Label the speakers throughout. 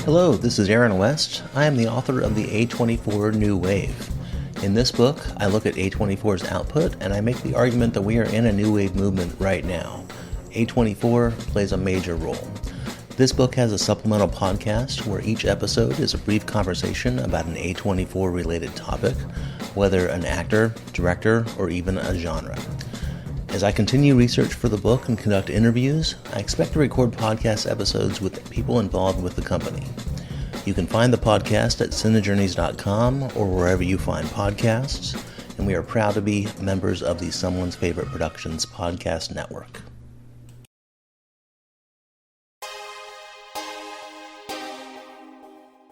Speaker 1: Hello, this is Aaron West. I am the author of the A24 New Wave. In this book, I look at A24's output and I make the argument that we are in a new wave movement right now. A24 plays a major role. This book has a supplemental podcast where each episode is a brief conversation about an A24 related topic, whether an actor, director, or even a genre. As I continue research for the book and conduct interviews, I expect to record podcast episodes with people involved with the company. You can find the podcast at cinejourneys.com or wherever you find podcasts, and we are proud to be members of the Someone's Favorite Productions podcast network.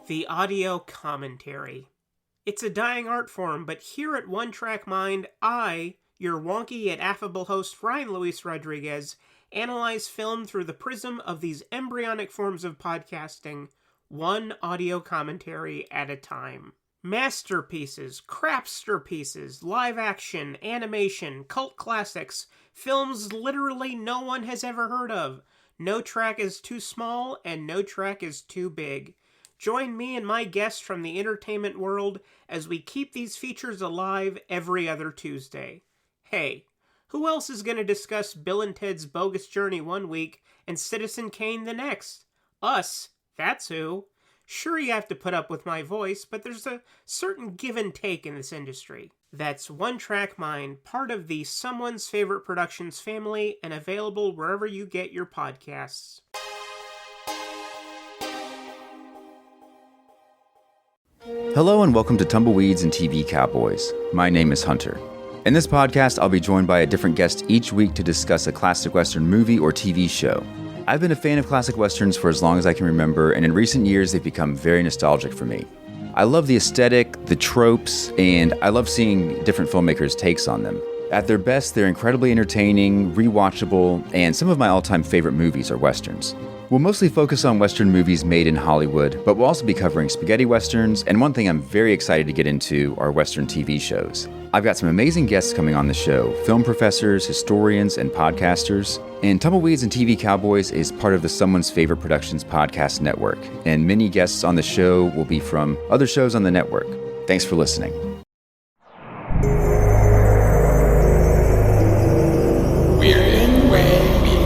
Speaker 2: The audio commentary. It's a dying art form, but here at One Track Mind, I, your wonky yet affable host Ryan Luis Rodriguez, analyze film through the prism of these embryonic forms of podcasting, one audio commentary at a time. Masterpieces, crapster pieces, live action, animation, cult classics, films literally no one has ever heard of. No track is too small and no track is too big. Join me and my guests from the entertainment world as we keep these features alive every other Tuesday. Hey, who else is going to discuss Bill and Ted's Bogus Journey one week and Citizen Kane the next? Us, that's who. Sure, you have to put up with my voice, but there's a certain give and take in this industry. That's One Track Mind, part of the Someone's Favorite Productions family and available wherever you get your podcasts.
Speaker 3: Hello and welcome to Tumbleweeds and TV Cowboys. My name is Hunter. In this podcast, I'll be joined by a different guest each week to discuss a classic Western movie or TV show. I've been a fan of classic Westerns for as long as I can remember, and in recent years, they've become very nostalgic for me. I love the aesthetic, the tropes, and I love seeing different filmmakers' takes on them. At their best, they're incredibly entertaining, rewatchable, and some of my all-time favorite movies are Westerns. We'll mostly focus on Western movies made in Hollywood, but we'll also be covering spaghetti Westerns, and one thing I'm very excited to get into are Western TV shows. I've got some amazing guests coming on the show, film professors, historians, and podcasters. And Tumbleweeds and TV Cowboys is part of the Someone's Favorite Productions podcast network, and many guests on the show will be from other shows on the network. Thanks for listening.
Speaker 4: We're in Wave Media.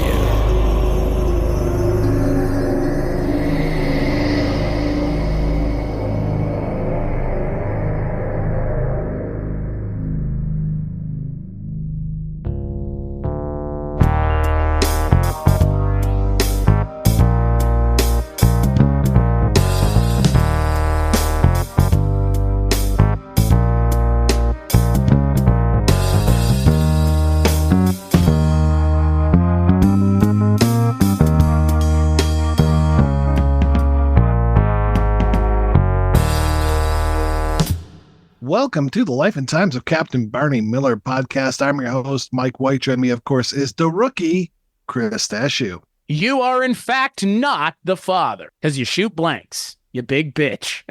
Speaker 5: Welcome to the Life and Times of Captain Barney Miller podcast. I'm your host, Mike White. Joining me, of course, is the rookie, Chris Dashew.
Speaker 6: You are, in fact, not the father, because you shoot blanks, you big bitch.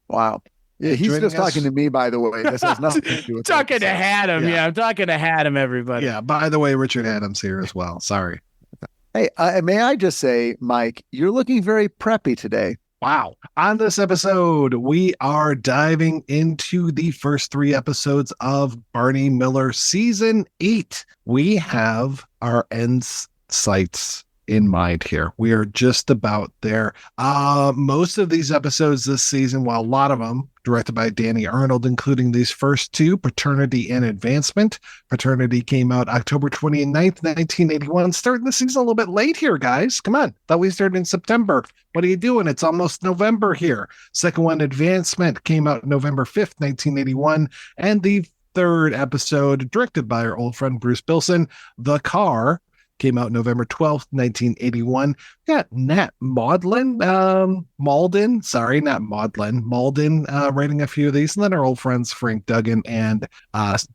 Speaker 7: Wow. Yeah, he's just talking to me, by the way. This has nothing to do with
Speaker 6: talking to Hatem. Yeah, I'm talking to Hatem, everybody.
Speaker 5: Yeah, by the way, Richard Hatem's here as well. Sorry.
Speaker 7: Hey, may I just say, Mike, you're looking very preppy today.
Speaker 5: Wow. On this episode, we are diving into the first 3 episodes of Barney Miller Season 8. We have our end sights in mind here. We are just about there. Most of these episodes this season, while a lot of them directed by Danny Arnold, including these first 2, Paternity and Advancement. Paternity came out October 29th, 1981. Starting the season a little bit late here, guys. Come on. Thought we started in September. What are you doing? It's almost November here. Second one, Advancement, came out November 5th, 1981. And the third episode, directed by our old friend Bruce Bilson, The Car, came out November 12th, 1981. Got Nat Malden writing a few of these. And then our old friends Frank Duggan and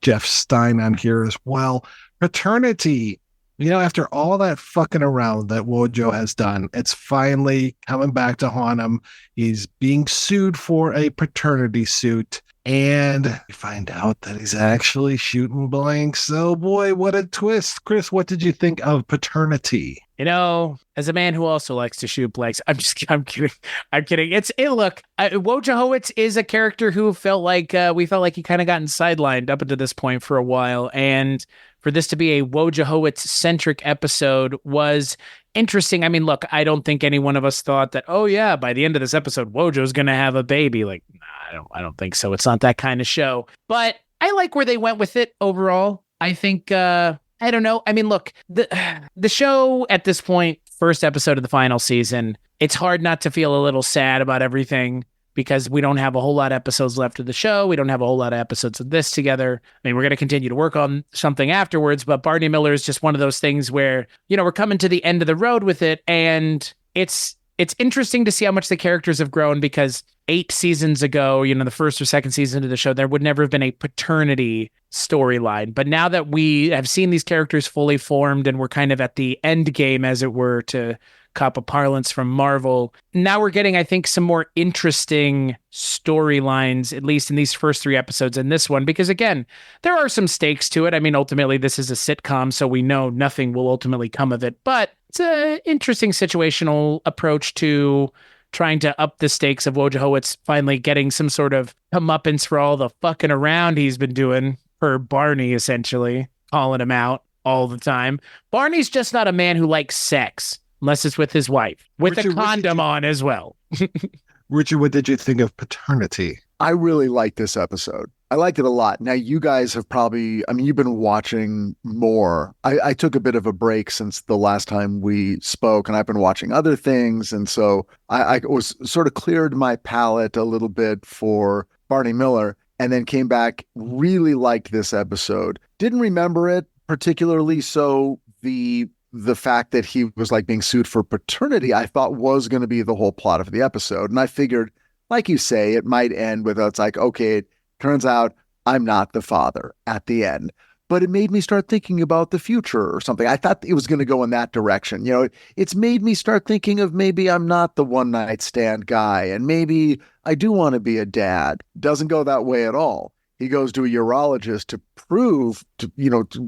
Speaker 5: Jeff Stein on here as well. Paternity. You know, after all that fucking around that Wojo has done, it's finally coming back to haunt him. He's being sued for a paternity suit. And we find out that he's actually shooting blanks. So, boy, what a twist. Chris, what did you think of Paternity?
Speaker 6: You know, as a man who also likes to shoot blanks, I'm kidding. Look, Wojciechowicz is a character who we felt like he kind of gotten sidelined up until this point for a while. And for this to be a Wojciechowicz-centric episode was interesting. I mean, look, I don't think any one of us thought that, oh yeah, by the end of this episode, Wojo's going to have a baby. Like, nah, I don't think so. It's not that kind of show. But I like where they went with it overall. I think, I don't know. I mean, look, the show at this point, first episode of the final season, it's hard not to feel a little sad about everything because we don't have a whole lot of episodes left of the show. We don't have a whole lot of episodes of this together. I mean, we're going to continue to work on something afterwards, but Barney Miller is just one of those things where, we're coming to the end of the road with it. And it's interesting to see how much the characters have grown because 8 seasons ago, the first or second season of the show, there would never have been a paternity storyline. But now that we have seen these characters fully formed and we're kind of at the end game, as it were, to cop a parlance from Marvel, now we're getting, I think, some more interesting storylines, at least in these first 3 episodes and this one, because again, there are some stakes to it. I mean, ultimately, this is a sitcom, so we know nothing will ultimately come of it, but it's an interesting situational approach to trying to up the stakes of Wojciechowicz finally getting some sort of comeuppance for all the fucking around he's been doing for Barney, essentially, calling him out all the time. Barney's just not a man who likes sex, unless it's with his wife, with a condom on as well.
Speaker 5: Richard, what did you think of Paternity?
Speaker 7: I really liked this episode. I liked it a lot. Now, you guys have you've been watching more. I took a bit of a break since the last time we spoke, and I've been watching other things. And so I was sort of cleared my palate a little bit for Barney Miller and then came back, really liked this episode. Didn't remember it particularly. So the fact that he was like being sued for paternity, I thought was going to be the whole plot of the episode. And I figured, like you say, it might end with, it's like, okay, turns out I'm not the father at the end. But it made me start thinking about the future or something. I thought it was going to go in that direction. It's made me start thinking of maybe I'm not the one night stand guy and maybe I do want to be a dad. Doesn't go that way at all. He goes to a urologist to prove, to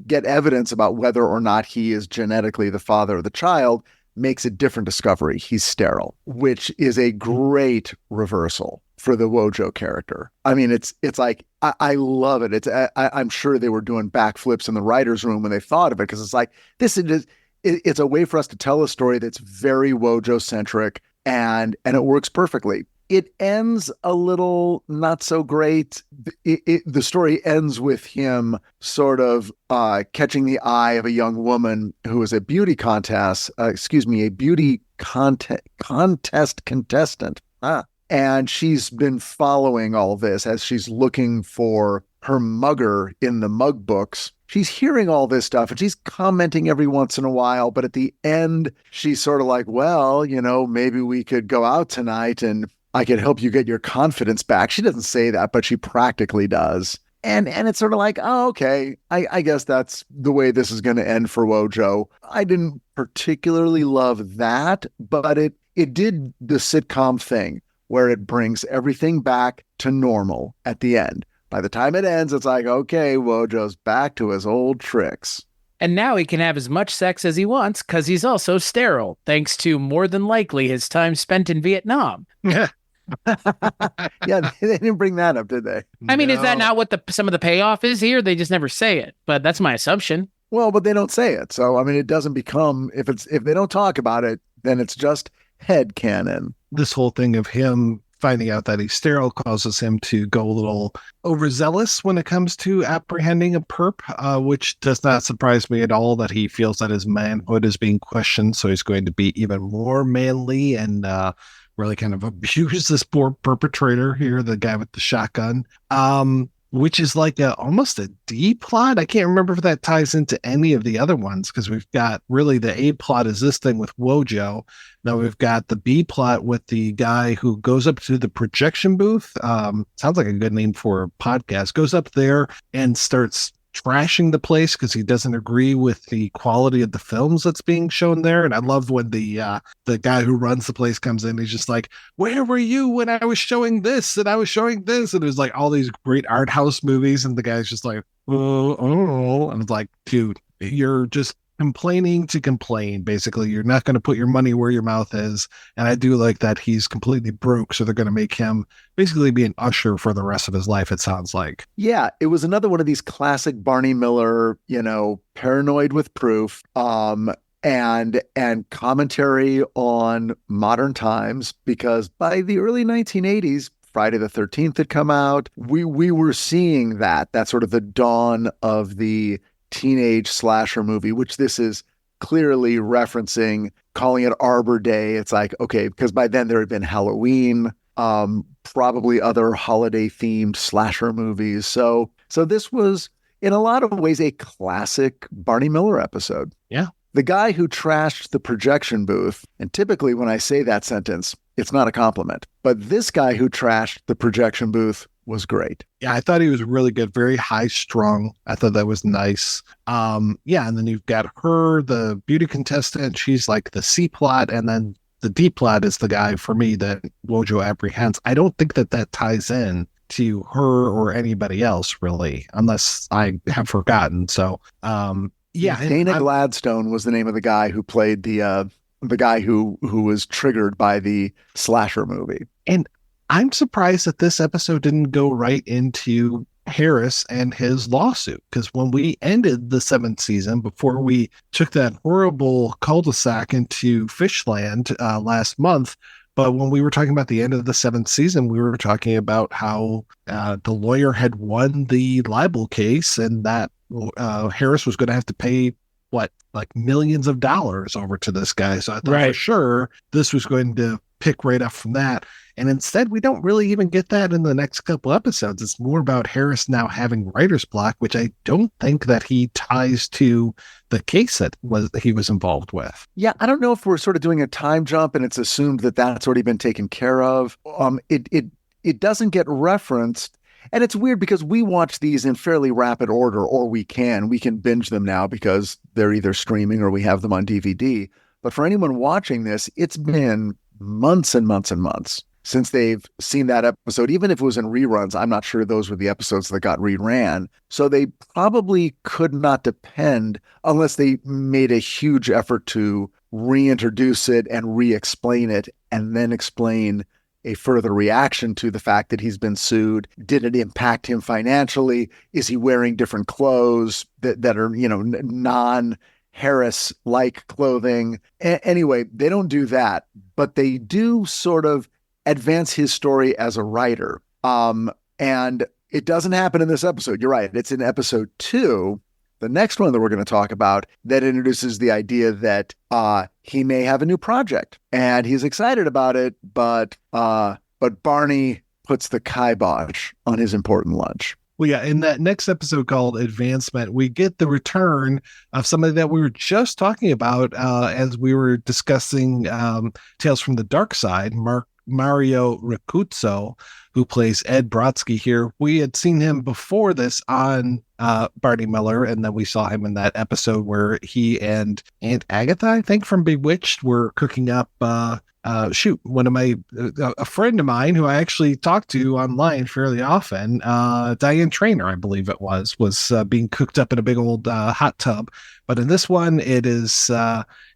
Speaker 7: get evidence about whether or not he is genetically the father of the child, makes a different discovery. He's sterile, which is a great reversal for the Wojo character. I mean, it's like, I love it. I'm sure they were doing backflips in the writer's room when they thought of it, because it's like, it's a way for us to tell a story that's very Wojo-centric, and it works perfectly. It ends a little not so great. The story ends with him sort of catching the eye of a young woman who is a beauty contest contestant. And she's been following all this as she's looking for her mugger in the mug books. She's hearing all this stuff and she's commenting every once in a while. But at the end, she's sort of like, well, maybe we could go out tonight and I could help you get your confidence back. She doesn't say that, but she practically does. And it's sort of like, oh, okay, I guess that's the way this is going to end for Wojo. I didn't particularly love that, but it did the sitcom thing where it brings everything back to normal at the end. By the time it ends, it's like, okay, Wojo's back to his old tricks.
Speaker 6: And now he can have as much sex as he wants because he's also sterile, thanks to more than likely his time spent in Vietnam.
Speaker 7: Yeah, they didn't bring that up, did they?
Speaker 6: I mean, is that not what some of the payoff is here? They just never say it, but that's my assumption.
Speaker 7: Well, but they don't say it. So, I mean, it doesn't become, if they don't talk about it, then it's just headcanon.
Speaker 5: This whole thing of him finding out that he's sterile causes him to go a little overzealous when it comes to apprehending a perp, which does not surprise me at all that he feels that his manhood is being questioned. So he's going to be even more manly and really kind of abuse this poor perpetrator here, the guy with the shotgun, which is like almost a D plot. I can't remember if that ties into any of the other ones, because we've got really the A plot is this thing with Wojo. Now we've got the B plot with the guy who goes up to the projection booth. Sounds like a good name for a podcast. Goes up there and starts trashing the place because he doesn't agree with the quality of the films that's being shown there. And I love when the guy who runs the place comes in. He's just like, "Where were you when I was showing this and I was showing this?" And it was like all these great art house movies, and the guy's just like, "Oh," and it's like, dude, you're just complaining to complain. Basically, you're not going to put your money where your mouth is. And I do like that he's completely broke, so they're going to make him basically be an usher for the rest of his life, it sounds like.
Speaker 7: Yeah, it was another one of these classic Barney Miller, paranoid with proof, and commentary on modern times, because by the early 1980s, Friday the 13th had come out. We were seeing that sort of the dawn of the teenage slasher movie, which this is clearly referencing, calling it Arbor Day. It's like, okay, because by then there had been Halloween, probably other holiday themed slasher movies. So this was in a lot of ways a classic Barney Miller episode.
Speaker 5: Yeah.
Speaker 7: The guy who trashed the projection booth, and typically when I say that sentence, it's not a compliment, but this guy who trashed the projection booth was great.
Speaker 5: Yeah, I thought he was really good, very high strung. I thought that was nice. Yeah, and then you've got her, the beauty contestant. She's like the C plot, and then the D plot is the guy for me that Wojo apprehends. I don't think that ties in to her or anybody else really, unless I have forgotten. So, yeah,
Speaker 7: Dana Gladstone was the name of the guy who played the guy who was triggered by the slasher movie.
Speaker 5: And I'm surprised that this episode didn't go right into Harris and his lawsuit, because when we ended the 7th season, before we took that horrible cul-de-sac into Fishland last month, but when we were talking about the end of the 7th season, we were talking about how the lawyer had won the libel case, and that Harris was going to have to pay like millions of dollars over to this guy. So I thought for sure this was going to pick right up from that. And instead, we don't really even get that in the next couple episodes. It's more about Harris now having writer's block, which I don't think that he ties to the case that he was involved with.
Speaker 7: Yeah, I don't know if we're sort of doing a time jump and it's assumed that that's already been taken care of. It doesn't get referenced. And it's weird because we watch these in fairly rapid order, or we can binge them now because they're either streaming or we have them on DVD. But for anyone watching this, it's been months and months and months since they've seen that episode. Even if it was in reruns, I'm not sure those were the episodes that got reran. So they probably could not depend, unless they made a huge effort to reintroduce it and re-explain it, and then explain a further reaction to the fact that he's been sued. Did it impact him financially? Is he wearing different clothes that are, non-Harris like clothing? Anyway, they don't do that, but they do sort of advance his story as a writer. And it doesn't happen in this episode. You're right. It's in episode 2, the next one that we're going to talk about, that introduces the idea that he may have a new project and he's excited about it, but Barney puts the kibosh on his important lunch.
Speaker 5: Well, yeah, in that next episode called Advancement, we get the return of somebody that we were just talking about as we were discussing Tales from the Dark Side, Mario Ricuzzo, who plays Ed Brodsky here. We had seen him before this on Barney Miller, and then we saw him in that episode where he and Aunt Agatha, I think, from Bewitched, were cooking up a friend of mine who I actually talk to online fairly often, Diane Traynor, I believe it was being cooked up in a big old hot tub. But in this one, it is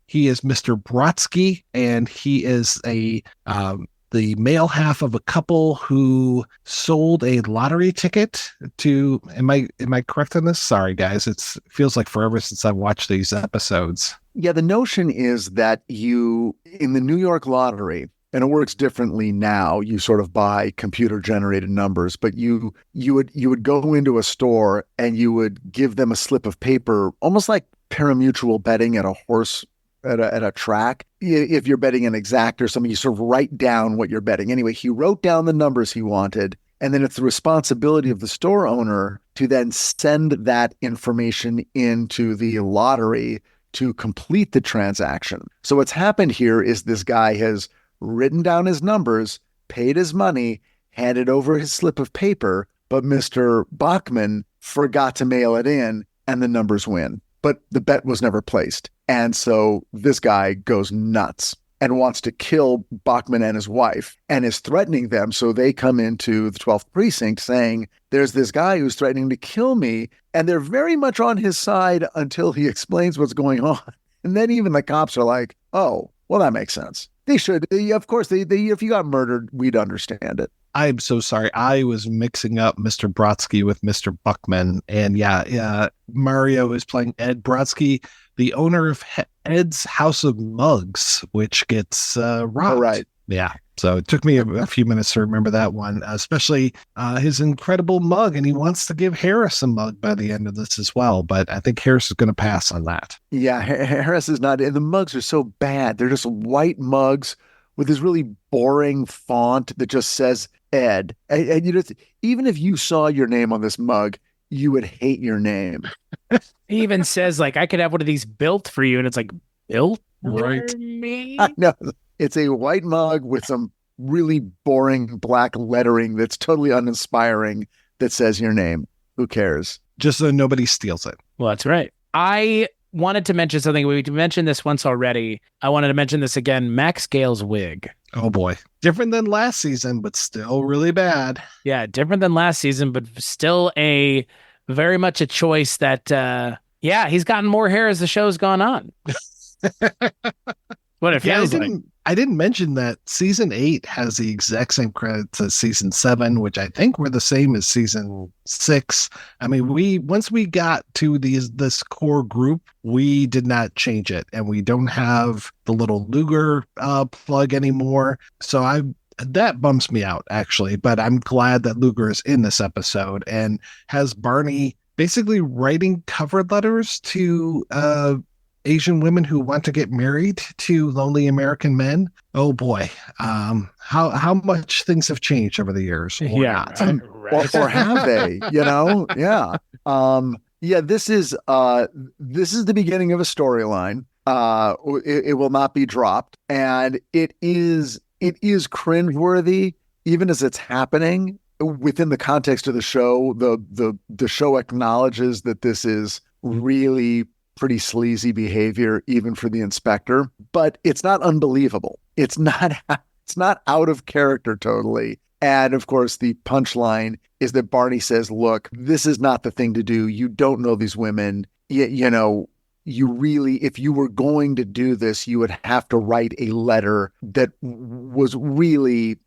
Speaker 5: he is Mr. Brodsky, and he is the male half of a couple who sold a lottery ticket to, am I correct on this? Sorry, guys. It feels like forever since I've watched these episodes.
Speaker 7: Yeah, the notion is that you, in the New York lottery, and it works differently now, you sort of buy computer generated numbers, but you would go into a store and you would give them a slip of paper, almost like parimutuel betting at a horse at a track. If you're betting an exact or something, you sort of write down what you're betting. Anyway, he wrote down the numbers he wanted, and then it's the responsibility of the store owner to then send that information into the lottery to complete the transaction. So what's happened here is this guy has written down his numbers, paid his money, handed over his slip of paper, but Mr. Bachman forgot to mail it in, and the numbers win. But the bet was never placed. And so this guy goes nuts and wants to kill Bachman and his wife and is threatening them. So they come into the 12th precinct saying, there's this guy who's threatening to kill me. And they're very much on his side until he explains what's going on. And then even the cops are like, oh, well, that makes sense. They should. Of course, if you got murdered, we'd understand it.
Speaker 5: I'm so sorry. I was mixing up Mr. Brodsky with Mr. Buckman. And Mario is playing Ed Brodsky, the owner of Ed's House of Mugs, which gets robbed.
Speaker 7: Oh, right.
Speaker 5: Yeah. So it took me a few minutes to remember that one, especially his incredible mug. And he wants to give Harris a mug by the end of this as well. But I think Harris is going to pass on that.
Speaker 7: Yeah, Harris is not. And the mugs are so bad. They're just white mugs with this really boring font that just says Ed. And you just, even if you saw your name on this mug, you would hate your name.
Speaker 6: He even says, like, I could have one of these built for you. And it's like, built
Speaker 5: Right.
Speaker 6: for me?
Speaker 7: No, it's a white mug with some really boring black lettering that's totally uninspiring that says your name. Who cares?
Speaker 5: Just so nobody steals it.
Speaker 6: Well, that's right. I wanted to mention something. We mentioned this once already. I wanted to mention this again. Max Gale's wig.
Speaker 5: Oh, boy. Different than last season, but still really bad.
Speaker 6: Yeah, different than last season, but still very much a choice that, he's gotten more hair as the show's gone on. What it feels like.
Speaker 5: I didn't mention that season 8 has the exact same credits as season 7, which I think were the same as season 6. I mean, once we got to this core group, we did not change it, and we don't have the little Luger plug anymore. So that bumps me out, actually, but I'm glad that Luger is in this episode and has Barney basically writing cover letters to Asian women who want to get married to lonely American men. Oh boy. How much things have changed over the years.
Speaker 6: Right.
Speaker 7: Or have they, Yeah. This is the beginning of a storyline. It will not be dropped. And it is cringeworthy, even as it's happening within the context of the show. The show acknowledges that this is really pretty sleazy behavior, even for the inspector, but it's not unbelievable. It's not out of character totally. And of course, the punchline is that Barney says, look, this is not the thing to do. You don't know these women. You really, if you were going to do this, you would have to write a letter that was really,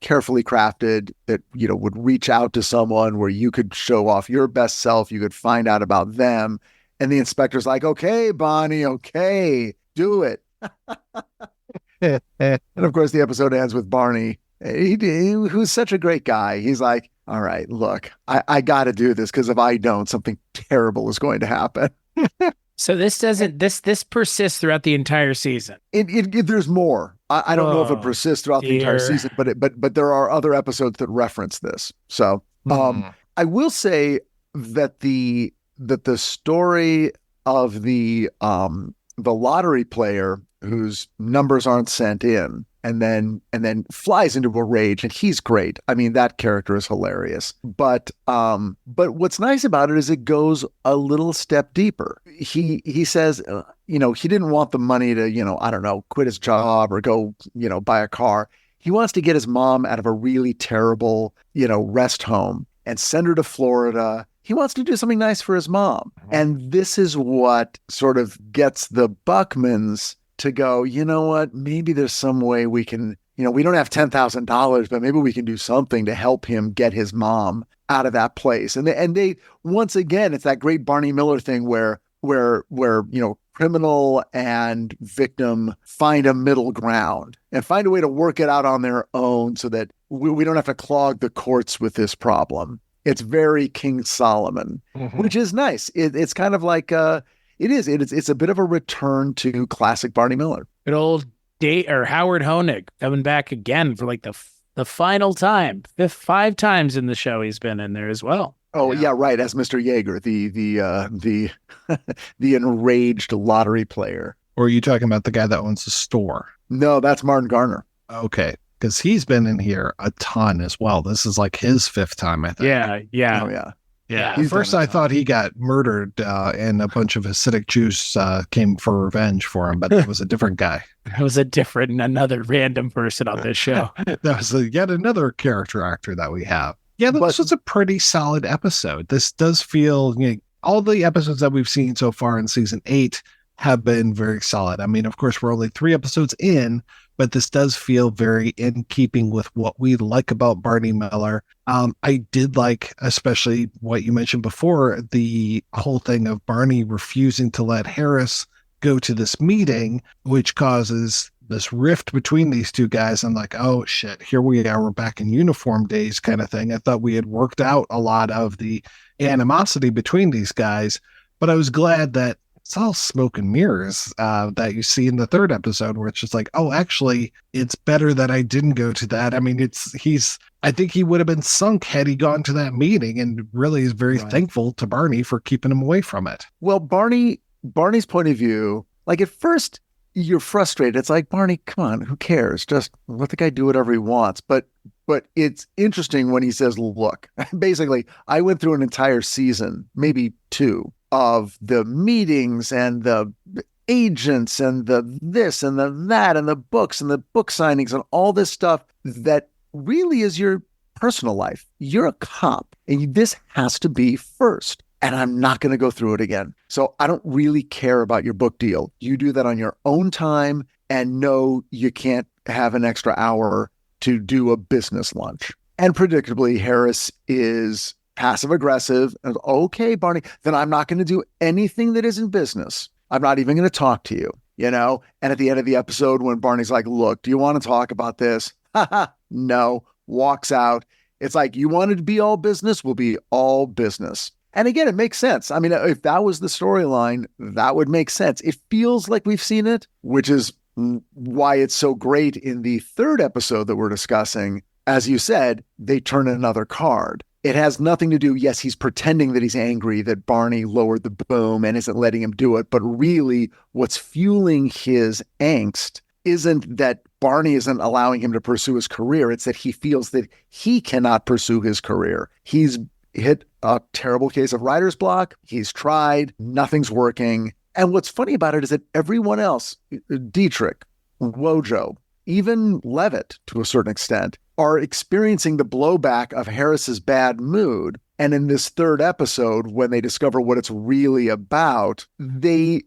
Speaker 7: carefully crafted, that, would reach out to someone where you could show off your best self. You could find out about them. And the inspector's like, okay, Bonnie, okay, do it. And of course, the episode ends with Barney, who's such a great guy. He's like, all right, look, I got to do this because if I don't, something terrible is going to happen.
Speaker 6: So this persists throughout the entire season.
Speaker 7: There's more. I don't know if it persists throughout the entire season, but there are other episodes that reference this. So I will say that the story of the lottery player whose numbers aren't sent in and then flies into a rage, and he's great. I mean, that character is hilarious. But what's nice about it is it goes a little step deeper. He says, he didn't want the money to, I don't know, quit his job or go, buy a car. He wants to get his mom out of a really terrible, rest home and send her to Florida. He wants to do something nice for his mom. And this is what sort of gets the Buckmans to go, you know what, maybe there's some way we can, we don't have $10,000, but maybe we can do something to help him get his mom out of that place. And they once again, it's that great Barney Miller thing where criminal and victim find a middle ground and find a way to work it out on their own so that we don't have to clog the courts with this problem. It's very King Solomon, which is nice. It's kind of like it's a bit of a return to classic Barney Miller.
Speaker 6: Good old Howard Honig coming back again for like the final time. 5 times in the show he's been in there as well.
Speaker 7: Oh yeah, right. As Mr. Yeager, the the enraged lottery player.
Speaker 5: Or are you talking about the guy that owns the store?
Speaker 7: No, that's Martin Garner.
Speaker 5: Okay. Because he's been in here a ton as well. This is like his 5th time, I think.
Speaker 6: Yeah.
Speaker 7: Oh, yeah.
Speaker 5: Yeah.
Speaker 7: He's
Speaker 5: At first,
Speaker 7: done a
Speaker 5: I
Speaker 7: ton.
Speaker 5: thought he got murdered and a bunch of Hasidic Jews came for revenge for him, but that was a different guy.
Speaker 6: It was another random person on this show.
Speaker 5: That was yet another character actor that we have. Yeah, this was a pretty solid episode. This does feel, all the episodes that we've seen so far in season 8 have been very solid. I mean, of course, we're only 3 episodes in, but this does feel very in keeping with what we like about Barney Miller. I did like, especially what you mentioned before, the whole thing of Barney refusing to let Harris go to this meeting, which causes this rift between these two guys. I'm like, oh shit, here we are. We're back in uniform days kind of thing. I thought we had worked out a lot of the animosity between these guys, but I was glad that it's all smoke and mirrors that you see in the 3rd episode, where it's just like, oh, actually, it's better that I didn't go to that. I mean, I think he would have been sunk had he gone to that meeting, and really is very thankful to Barney for keeping him away from it.
Speaker 7: Well, Barney's point of view, like at first you're frustrated. It's like, Barney, come on, who cares? Just let the guy do whatever he wants. But it's interesting when he says, look, basically, I went through an entire season, maybe 2, of the meetings and the agents and the this and the that and the books and the book signings and all this stuff that really is your personal life. You're a cop, and this has to be first. And I'm not going to go through it again. So I don't really care about your book deal. You do that on your own time, and no, you can't have an extra hour to do a business lunch. And predictably, Harris is passive aggressive. And okay, Barney, then I'm not going to do anything that isn't business. I'm not even going to talk to you, And at the end of the episode, when Barney's like, look, do you want to talk about this? No, walks out. It's like, you wanted to be all business, we'll be all business. And again, it makes sense. I mean, if that was the storyline, that would make sense. It feels like we've seen it, which is why it's so great in the 3rd episode that we're discussing. As you said, they turn another card. It has nothing to do, yes, he's pretending that he's angry that Barney lowered the boom and isn't letting him do it. But really, what's fueling his angst isn't that Barney isn't allowing him to pursue his career. It's that he feels that he cannot pursue his career. He's hit a terrible case of writer's block. He's tried. Nothing's working. And what's funny about it is that everyone else, Dietrich, Wojo, even Levitt, to a certain extent, are experiencing the blowback of Harris's bad mood. And in this 3rd episode, when they discover what it's really about, they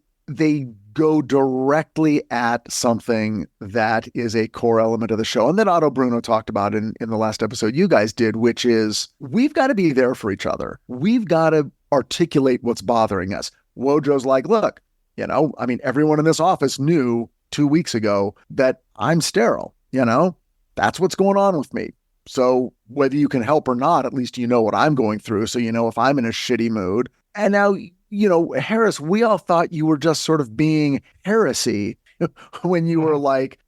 Speaker 7: go directly at something that is a core element of the show. And that Otto Bruno talked about in the last episode you guys did, which is we've got to be there for each other. We've got to articulate what's bothering us. Wojo's like, look, everyone in this office knew 2 weeks ago that I'm sterile, that's what's going on with me. So whether you can help or not, at least you know what I'm going through. So if I'm in a shitty mood. And now, Harris, we all thought you were just sort of being heresy when you were like,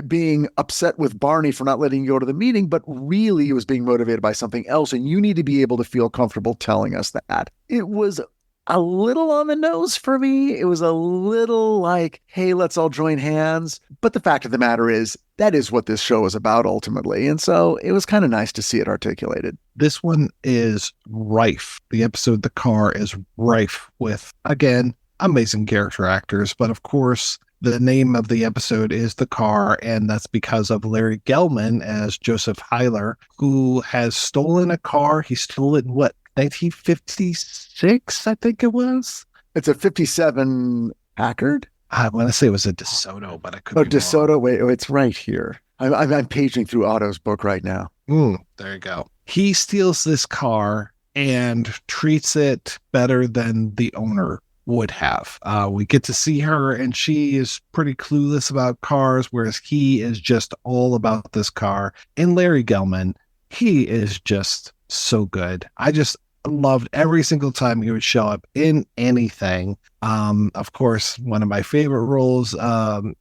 Speaker 7: being upset with Barney for not letting you go to the meeting, but really it was being motivated by something else. And you need to be able to feel comfortable telling us that. It was a little on the nose for me. It was a little like, hey, let's all join hands. But the fact of the matter is, that is what this show is about ultimately. And so it was kind of nice to see it articulated.
Speaker 5: This one is rife. The episode The Car is rife with, again, amazing character actors. But of course, the name of the episode is The Car, and that's because of Larry Gelman as Joseph Hyler, who has stolen a car. He stole it in 1956, I think it was.
Speaker 7: It's a 57 Packard.
Speaker 5: I want to say it was a DeSoto, but I could be
Speaker 7: DeSoto.
Speaker 5: wrong.
Speaker 7: Wait, it's right here. I'm paging through Otto's book right now.
Speaker 5: There you go. He steals this car and treats it better than the owner would have. We get to see her, and she is pretty clueless about cars, whereas he is just all about this car. And Larry Gelman, he is just so good. I just loved every single time he would show up in anything. Of course, one of my favorite roles,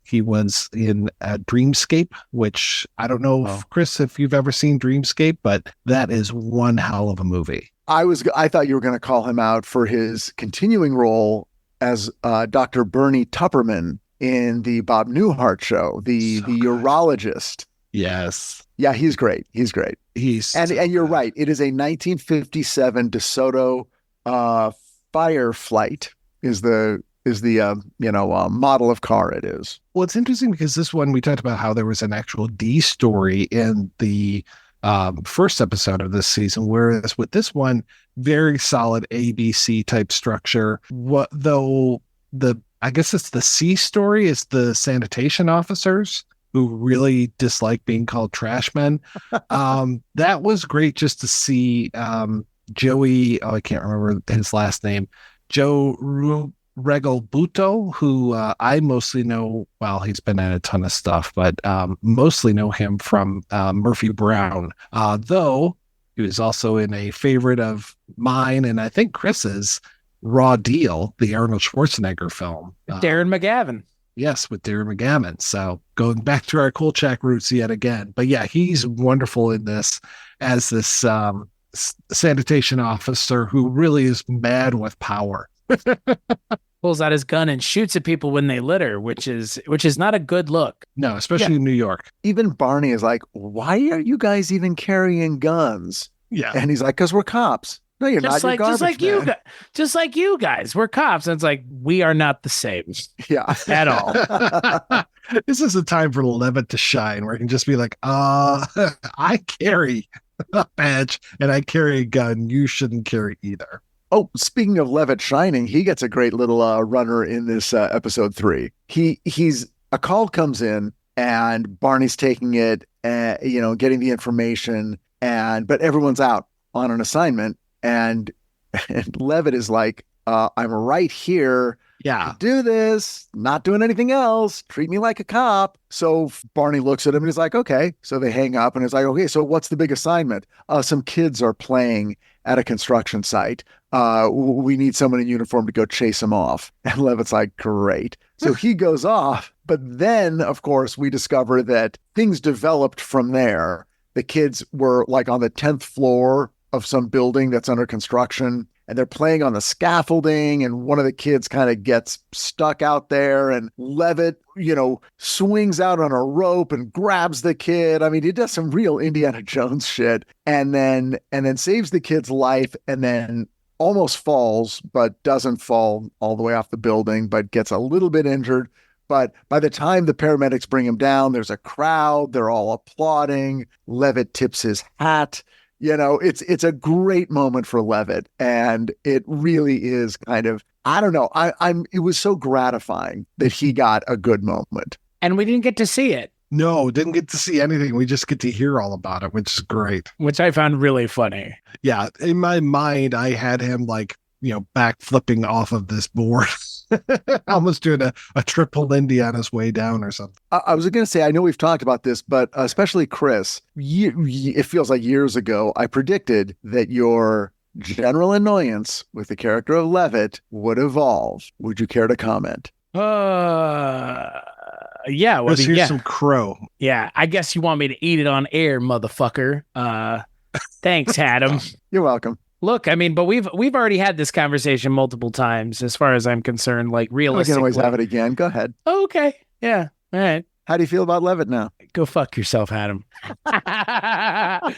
Speaker 5: he was in Dreamscape, which I don't know, Chris, if you've ever seen Dreamscape, but that is one hell of a movie.
Speaker 7: I thought you were going to call him out for his continuing role as Dr. Bernie Tupperman in the Bob Newhart show, the urologist.
Speaker 5: Yes.
Speaker 7: Yeah, he's great. He's great. And you're right. It is a 1957 DeSoto Fireflight is the model of car it is.
Speaker 5: Well, it's interesting because this one, we talked about how there was an actual D story in the first episode of this season, whereas with this one, very solid ABC type structure. What though I guess it's the C story is the sanitation officers who really dislike being called trash men. That was great just to see Joey, I can't remember his last name, Joe Regalbuto, who I mostly know, well, he's been in a ton of stuff, but mostly know him from Murphy Brown, though he was also in a favorite of mine and I think Chris's, Raw Deal, the Arnold Schwarzenegger film.
Speaker 6: Darren McGavin.
Speaker 5: Yes, with Darren McGavin. So going back to our Kolchak roots yet again. But yeah, he's wonderful in this as this sanitation officer who really is mad with power.
Speaker 6: Pulls out his gun and shoots at people when they litter, which is not a good look.
Speaker 5: No, especially in New York.
Speaker 7: Even Barney is like, why are you guys even carrying guns?
Speaker 5: Yeah.
Speaker 7: And he's like, because we're cops. No, you're not.
Speaker 6: Just like you guys, we're cops. And it's like, we are not the same.
Speaker 7: Yeah.
Speaker 6: At all.
Speaker 5: This is a time for Levitt to shine where he can just be like, I carry a badge and I carry a gun. You shouldn't carry either.
Speaker 7: Oh, speaking of Levitt shining, he gets a great little runner in this episode 3. He's a call comes in and Barney's taking it, getting the information, but everyone's out on an assignment, and Levitt is like, I'm right here.
Speaker 5: Yeah.
Speaker 7: Do this, not doing anything else. Treat me like a cop. So Barney looks at him and he's like, okay. So they hang up and it's like, okay, so what's the big assignment? Some kids are playing at a construction site. We need someone in uniform to go chase them off. And Levitt's like, great. So he goes off. But then, of course, we discover that things developed from there. The kids were like on the 10th floor of some building that's under construction, and they're playing on the scaffolding, and one of the kids kind of gets stuck out there, and Levitt, swings out on a rope and grabs the kid. I mean, he does some real Indiana Jones shit, and then saves the kid's life, and then almost falls, but doesn't fall all the way off the building, but gets a little bit injured. But by the time the paramedics bring him down, there's a crowd. They're all applauding. Levitt tips his hat. It's a great moment for Levitt, and it really is kind of, I don't know. It was so gratifying that he got a good moment.
Speaker 6: And we didn't get to see it.
Speaker 5: No, didn't get to see anything. We just get to hear all about it, which is great.
Speaker 6: Which I found really funny.
Speaker 5: Yeah. In my mind, I had him back flipping off of this board. Almost doing a triple Indy on his way down or something.
Speaker 7: I was going to say, I know we've talked about this, but especially Chris, it feels like years ago, I predicted that your general annoyance with the character of Levitt would evolve. Would you care to comment?
Speaker 6: Yeah.
Speaker 5: Let's hear some crow.
Speaker 6: Yeah. I guess you want me to eat it on air, motherfucker. Thanks, Hatem.
Speaker 7: You're welcome.
Speaker 6: Look, I mean, but we've already had this conversation multiple times, as far as I'm concerned. Like, realistically,
Speaker 7: we can always have it again. Go ahead.
Speaker 6: Oh, okay. Yeah. All right.
Speaker 7: How do you feel about Levitt now?
Speaker 6: Go fuck yourself, Hatem.
Speaker 7: I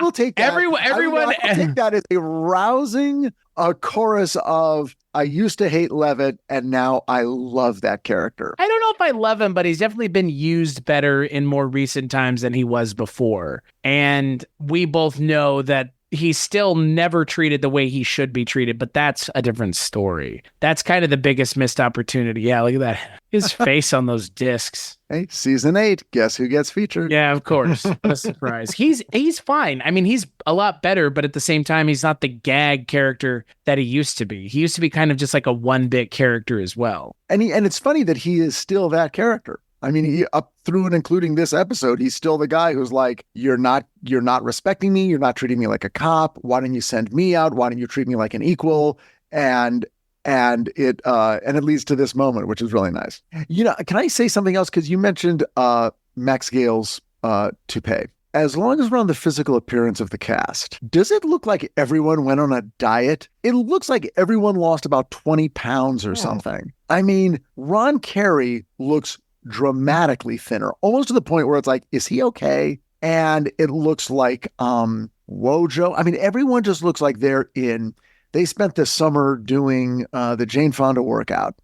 Speaker 7: will take that.
Speaker 6: Everyone,
Speaker 7: I think that is a rousing chorus of I used to hate Levitt and now I love that character.
Speaker 6: I don't know if I love him, but he's definitely been used better in more recent times than he was before. And we both know that he's still never treated the way he should be treated, but that's a different story. That's kind of the biggest missed opportunity. Yeah, look at that. His face on those discs.
Speaker 7: Hey, season 8. Guess who gets featured?
Speaker 6: Yeah, of course. What a surprise. He's fine. I mean, he's a lot better, but at the same time, he's not the gag character that he used to be. He used to be kind of just like a one-bit character as well.
Speaker 7: And it's funny that he is still that character. I mean, he, up through and including this episode, he's still the guy who's like, you're not respecting me. You're not treating me like a cop. Why don't you send me out? Why don't you treat me like an equal? And it leads to this moment, which is really nice. Can I say something else? Because you mentioned Max Gale's toupee. As long as we're on the physical appearance of the cast, does it look like everyone went on a diet? It looks like everyone lost about 20 pounds or something. I mean, Ron Carey looks dramatically thinner, almost to the point where it's like, is he okay? And it looks like Wojo. I mean, everyone just looks like they spent the summer doing the Jane Fonda workout.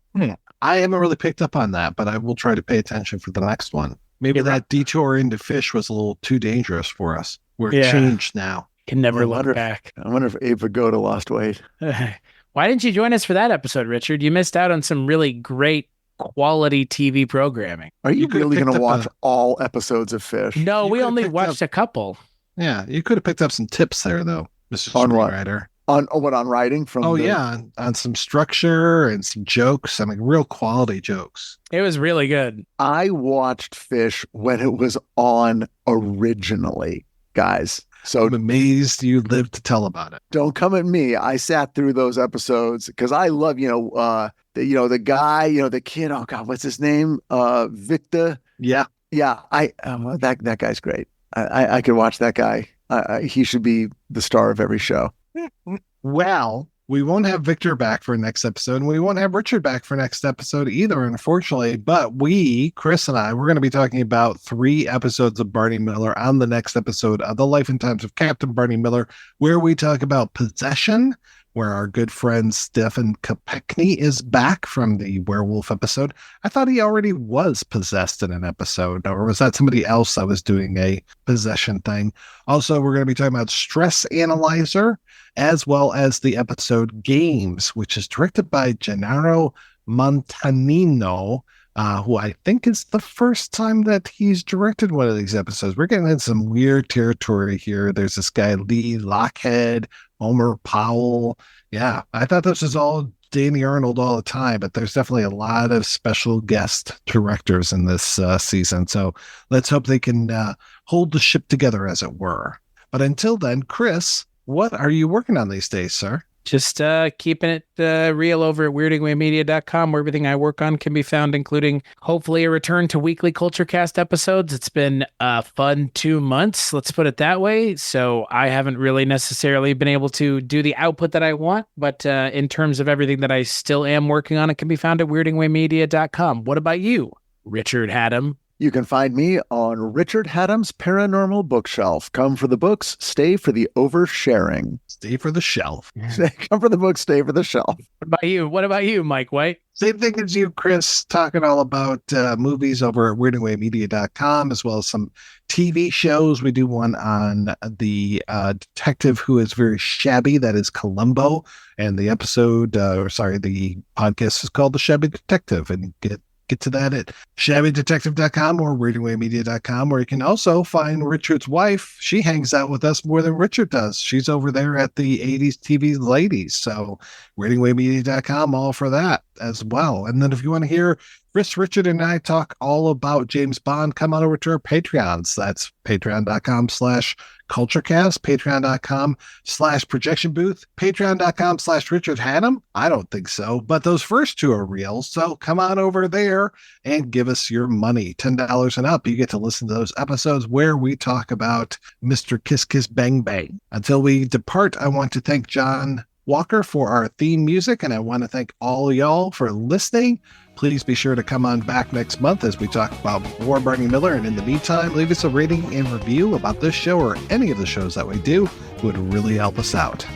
Speaker 5: I haven't really picked up on that, but I will try to pay attention for the next one. Maybe that detour into fish was a little too dangerous for us. We're changed now.
Speaker 6: Can never look back.
Speaker 7: I wonder if Abe Vigoda lost weight.
Speaker 6: Why didn't you join us for that episode, Richard? You missed out on some really great quality TV programming.
Speaker 7: Are you really going to watch all episodes of Fish?
Speaker 6: No, we only watched a couple.
Speaker 5: Yeah, you could have picked up some tips there, though, Mr.
Speaker 7: On
Speaker 5: Screenwriter.
Speaker 7: On writing?
Speaker 5: On some structure and some jokes. I mean, real quality jokes.
Speaker 6: It was really good.
Speaker 7: I watched Fish when it was on originally, guys. So
Speaker 5: I'm amazed you lived to tell about it.
Speaker 7: Don't come at me. I sat through those episodes because I love, the guy, the kid. Oh God, what's his name? Victor.
Speaker 5: Yeah.
Speaker 7: Yeah. That guy's great. I could watch that guy. He should be the star of every show.
Speaker 5: Well, we won't have Victor back for next episode, and we won't have Richard back for next episode either, unfortunately. But Chris and I, we're going to be talking about 3 episodes of Barney Miller on the next episode of The Life and Times of Captain Barney Miller, where we talk about possession, where our good friend Stefan Kopechny is back from the werewolf episode. I thought he already was possessed in an episode, or was that somebody else that was doing a possession thing? Also, we're going to be talking about Stress Analyzer, as well as the episode Games, which is directed by Gennaro Montanino, who I think is the first time that he's directed one of these episodes. We're getting in some weird territory here. There's this guy, Lee Lockhead, Homer Powell. Yeah, I thought this was all Danny Arnold all the time, but there's definitely a lot of special guest directors in this season. So let's hope they can hold the ship together, as it were. But until then, Chris, what are you working on these days, sir?
Speaker 6: Just keeping it real over at weirdingwaymedia.com, where everything I work on can be found, including hopefully a return to weekly CultureCast episodes. It's been a fun 2 months, let's put it that way. So I haven't really necessarily been able to do the output that I want, but in terms of everything that I still am working on, it can be found at weirdingwaymedia.com. What about you, Richard Hatem?
Speaker 7: You can find me on Richard Hatem's Paranormal Bookshelf. Come for the books, stay for the oversharing.
Speaker 5: Stay for the shelf.
Speaker 7: Come for the books, stay for the shelf.
Speaker 6: What about you, Mike White?
Speaker 5: Same thing as you, Chris, talking all about movies over at weirdingwaymedia.com, as well as some TV shows. We do one on the detective who is very shabby, that is Columbo, and the the podcast is called The Shabby Detective, and get to that at shabbydetective.com or weirdingwaymedia.com, where you can also find Richard's wife. She hangs out with us more than Richard does. She's over there at the 80s TV ladies. So weirdingwaymedia.com, all for that as well. And then if you want to hear Chris, Richard, and I talk all about James Bond, come on over to our Patreons. That's patreon.com/culturecast, patreon.com/projection booth, patreon.com/Richard Hatem. I don't think so, but those first 2 are real. So come on over there and give us your money. $10 and up. You get to listen to those episodes where we talk about Mr. Kiss Kiss Bang Bang. Until we depart, I want to thank John Walker for our theme music, and I want to thank all y'all for listening. Please be sure to come on back next month as we talk about more Barney Miller, and in the meantime, leave us a rating and review about this show or any of the shows that we do. It would really help us out.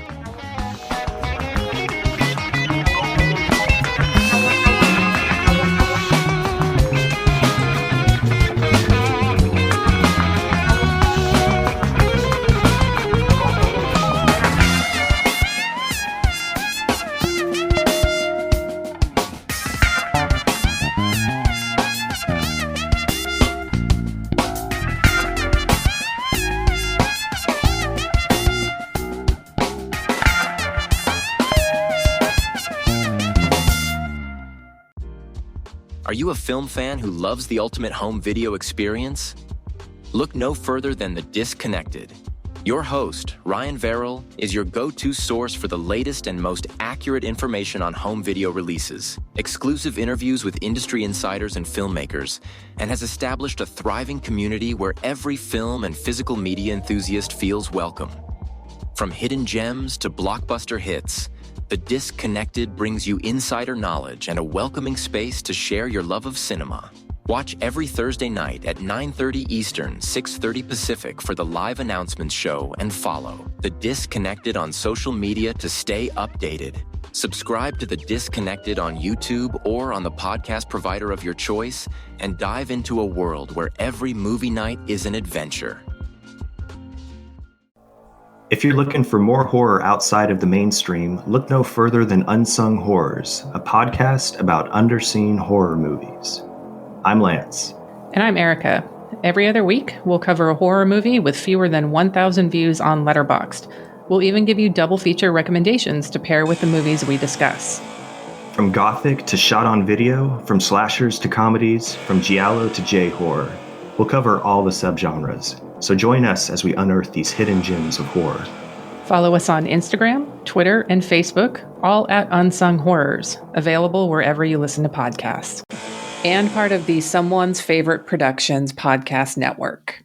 Speaker 8: Are you a film fan who loves the ultimate home video experience? Look no further than The Disconnected. Your host, Ryan Verrill, is your go-to source for the latest and most accurate information on home video releases, exclusive interviews with industry insiders and filmmakers, and has established a thriving community where every film and physical media enthusiast feels welcome. From hidden gems to blockbuster hits, The Disconnected brings you insider knowledge and a welcoming space to share your love of cinema. Watch every Thursday night at 9:30 Eastern, 6:30 Pacific for the live announcements show and follow The Disconnected on social media to stay updated. Subscribe to The Disconnected on YouTube or on the podcast provider of your choice and dive into a world where every movie night is an adventure.
Speaker 9: If you're looking for more horror outside of the mainstream, look no further than Unsung Horrors, a podcast about underseen horror movies. I'm Lance.
Speaker 10: And I'm Erica. Every other week, we'll cover a horror movie with fewer than 1,000 views on Letterboxd. We'll even give you double feature recommendations to pair with the movies we discuss.
Speaker 9: From gothic to shot on video, from slashers to comedies, from giallo to J-horror, we'll cover all the subgenres. So join us as we unearth these hidden gems of horror.
Speaker 10: Follow us on Instagram, Twitter, and Facebook, all at Unsung Horrors, available wherever you listen to podcasts. And part of the Someone's Favorite Productions podcast network.